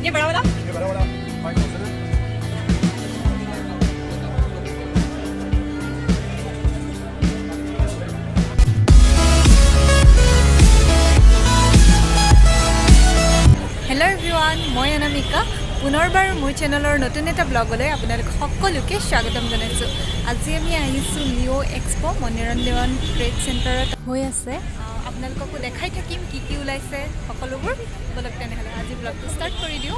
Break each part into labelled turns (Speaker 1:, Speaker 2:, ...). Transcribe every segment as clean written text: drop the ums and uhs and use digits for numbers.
Speaker 1: ये बड़ा वाला हेलो एवरीवन मैं अनामिका पुनर्बार मोर चेनेलर नतुन एटा ब्लगले आपनालोक सकलोके स्वागतम जनाइছো আজি আমি আহিছো লিও एक्सपो মনিৰণ দেৱান ট্ৰেড চেণ্টাৰত হৈ আছে আপোনালোককো দেখাই থাকিম কি কি ওলাইছে সকলোবোৰ বলক তেনেহলে আজি ব্লগটো ষ্টাৰ্ট কৰি দিও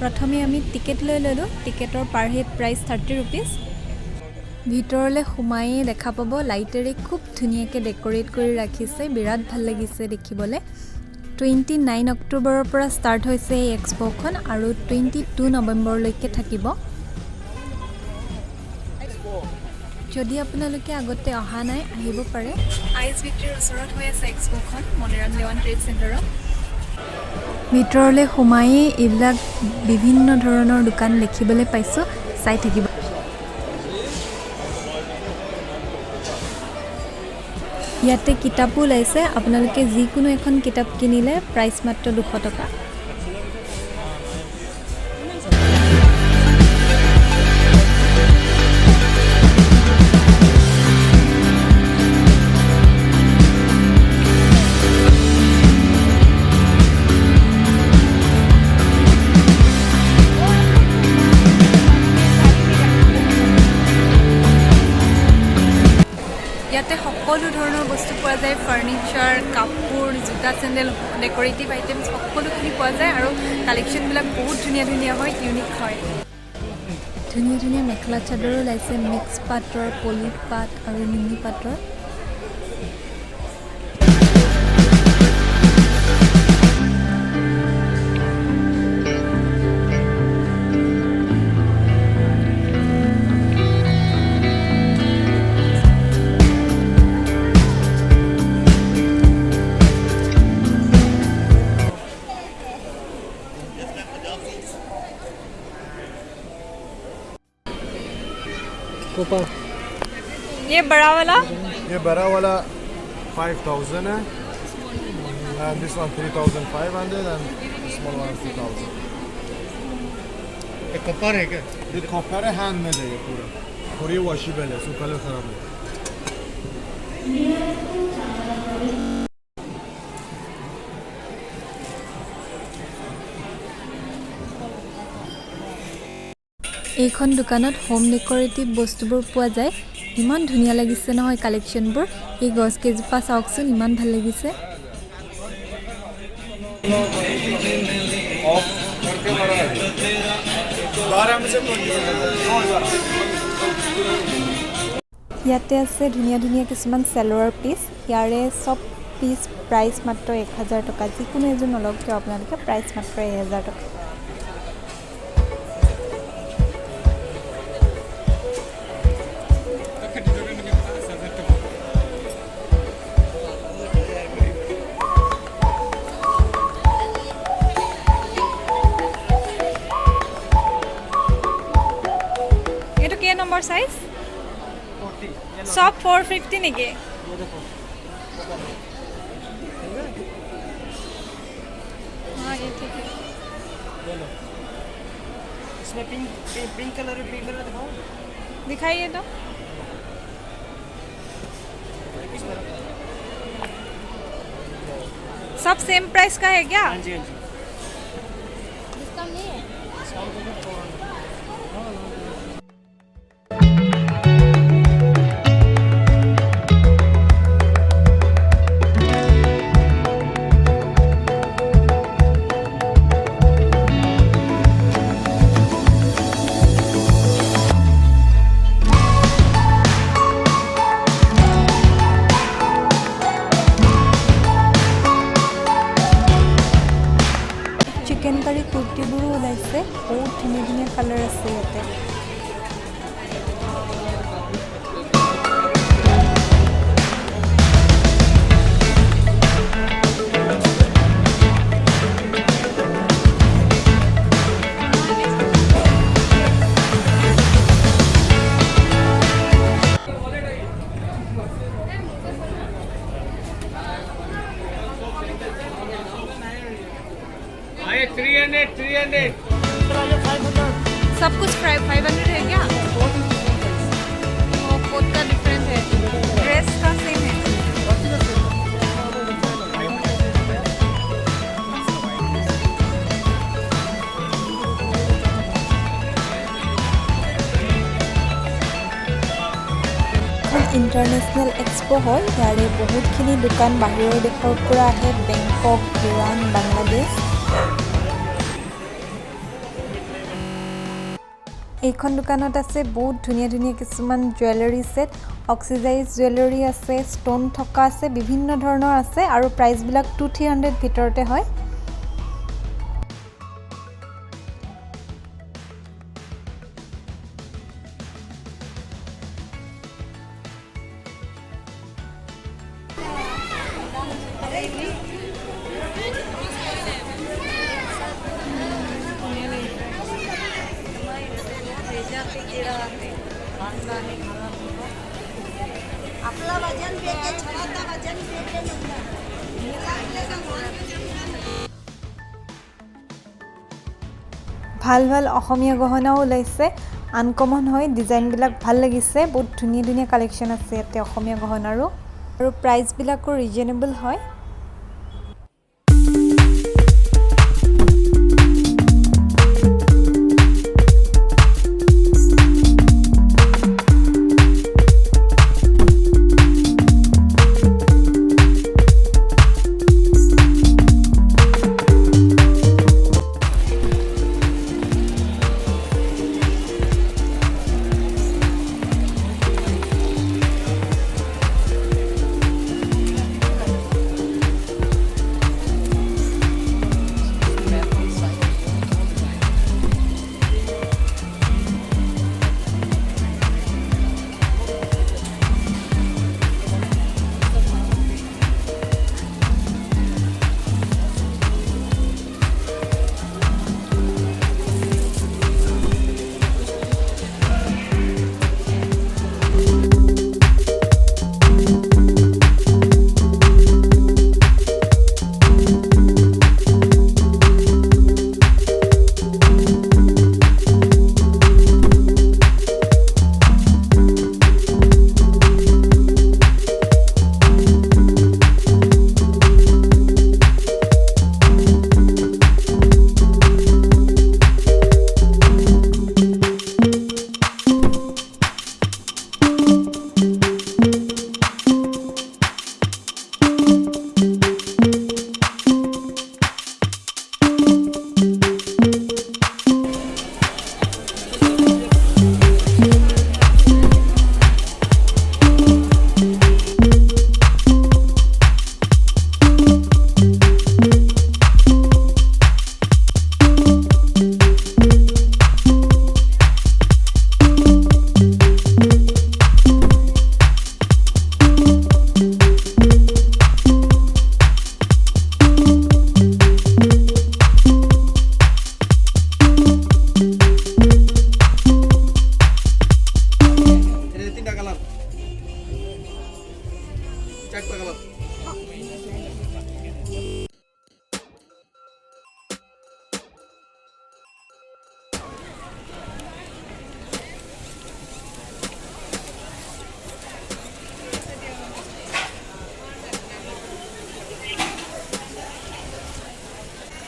Speaker 1: प्रथमे आमी टिकेट লৈ ললো টিকেটৰ পাৰ হেড প্ৰাইস 30 रुपीस ভিতৰলে সোমাই দেখা পাব লাইটেৰে খুব ধুনিয়াকে ডেকোৰেট কৰি ৰাখিছে বিৰাট ভাল লাগিছে দেখিবলে 29 অক্টোবৰৰ পৰা ষ্টাৰ্ট হৈছে এই এক্সপোখন আৰু 22 নৱেম্বৰ লৈকে থাকিব যদি আপোনালোকে আগতে অহা নাই আহিব পাৰে আইস ভিক্টৰীৰ ওচৰত হৈ আছে এক্সপোখন মনিৰণ দেৱান ট্ৰেড চেণ্টাৰত ভিতৰলে সোমাই এইবিলাক বিভিন্ন ধৰণৰ দোকান দেখিবলৈ পাইছো চাই থাকিব ইয়াতে কিতাপও লাইছে আপোনালোকে যিকোনো এখন কিতাপ কিনিলে প্ৰাইস মাত্ৰ 200 টকা ইয়াতে সকলো ধৰণৰ বস্তু পোৱা যায় ফাৰ্নিচাৰ কাপোৰ জুতা চেন্ডেল ডেকোৰেটিভ আইটেমছ সকলোখিনি পোৱা যায় আৰু কালেকশ্যনবিলাক বহুত ধুনীয়া ধুনীয়া হয় ইউনিক হয় ধুনীয়া ধুনীয়া মেখেলা চাদৰো লাইছে মিক্স পাটৰ পলি পাট আৰু নুনি পাটৰ ये बड़ा वाला
Speaker 2: 5000 है and this one 3500 and this small one 2000
Speaker 3: ये कपर है क्या
Speaker 2: ये कॉपर है हैंडमेड है ये पूरा और ये वॉशेबल है सो कलर खराब नहीं
Speaker 1: এইখন দোকানত হোম ডেকোৰেটিভ বস্তুবোৰ পোৱা যায় ইমান ধুনিয়া লাগিছে নহয় কালেকশ্যনবোৰ এই গছ কেজোপা চাওকচোন ইমান ভাল লাগিছে ইয়াতে আছে ধুনিয়া ধুনিয়া কিছুমান সেলোৱাৰ পিস ইয়াৰে সব পিস প্ৰাইস মাত্ৰ 1000 টকা যিকোনো এজন নলক কিয় আপোনালোকে প্ৰাইস মাত্ৰ 1000 টকা नंबर साइज 40 सब 450 नेके हां ये ठीक है
Speaker 3: इसमें पिंक कलर दिखाओ
Speaker 1: दिखाइए तो सब सेम प्राइस का है क्या
Speaker 3: हां जी
Speaker 1: डिस्काउंट नहीं है चिकन करी कुर्तीবোৰো ওলাইছে বহুত ধুনীয়া ধুনীয়া কালাৰ আছে ইয়াতে सब कुछ 500 है क्या? और कोट का डिफरेंट है, ड्रेस का सेम है. ইণ্টাৰনেশ্যনেল এক্সপ' হয়. ইয়াৰে বহুতখিনি দোকান বাহিৰৰ দেশৰ পৰা আহে, বেংকক, ইৰাণ, বাংলাদেশ. এইখন দোকানত আছে বহুত ধুনীয়া ধুনীয়া কিছুমান জুৱেলাৰী ছেট, অক্সিডাইজ জুৱেলাৰী আছে, ষ্ট'ন থকা আছে, বিভিন্ন ধৰণৰ আছে আৰু প্ৰাইচবিলাক 200-300 ভিতৰতে হয়.
Speaker 4: आपला वजन बेके छळाचा वजन बेके नंतर
Speaker 1: ভাল ভাল অসমীয়া গহনাও ওলাইছে, আনকমন হয়, ডিজাইনবিলাক ভাল লাগিছে. বহুত ধুনীয়া ধুনীয়া কালেকশ্যন আছে ইয়াতে অসমীয়া গহনাৰো আৰু প্ৰাইচবিলাকো ৰিজনেবল হয়.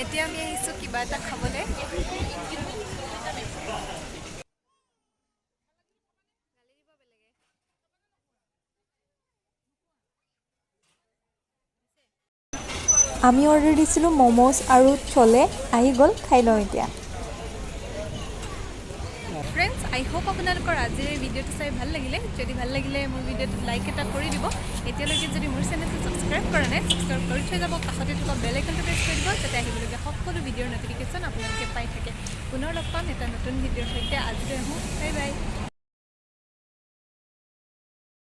Speaker 1: এতিয়া আমি আহিছোঁ কিবা এটা খাবলৈ. আমি অৰ্ডাৰ দিছিলোঁ ম'ম'জ আৰু চলে, আহি গ'ল, খাই লওঁ এতিয়া. ফ্ৰেণ্ডছ, আই হোপ আপোনালোকৰ আজিৰ ভিডিঅ'টো চাই ভাল লাগিলে. যদি ভাল লাগিলে মোৰ ভিডিঅ'টোত লাইক এটা কৰি দিব. এতিয়ালৈকে যদি মোৰ চেনেলটো ছাবস্ক্ৰাইব কৰা নাই, ছাবস্ক্ৰাইব কৰি থৈ যাব, কাষতে থকা বেল আইকনটো প্ৰেছ কৰি দিব, যাতে আহিবলগীয়া সকলো ভিডিঅ'ৰ ন'টিফিকেশ্যন আপোনালোকে পাই থাকে. পুনৰ লগ পাম এটা নতুন ভিডিঅ'ৰ সৈতে. আজিলৈ আহোঁ,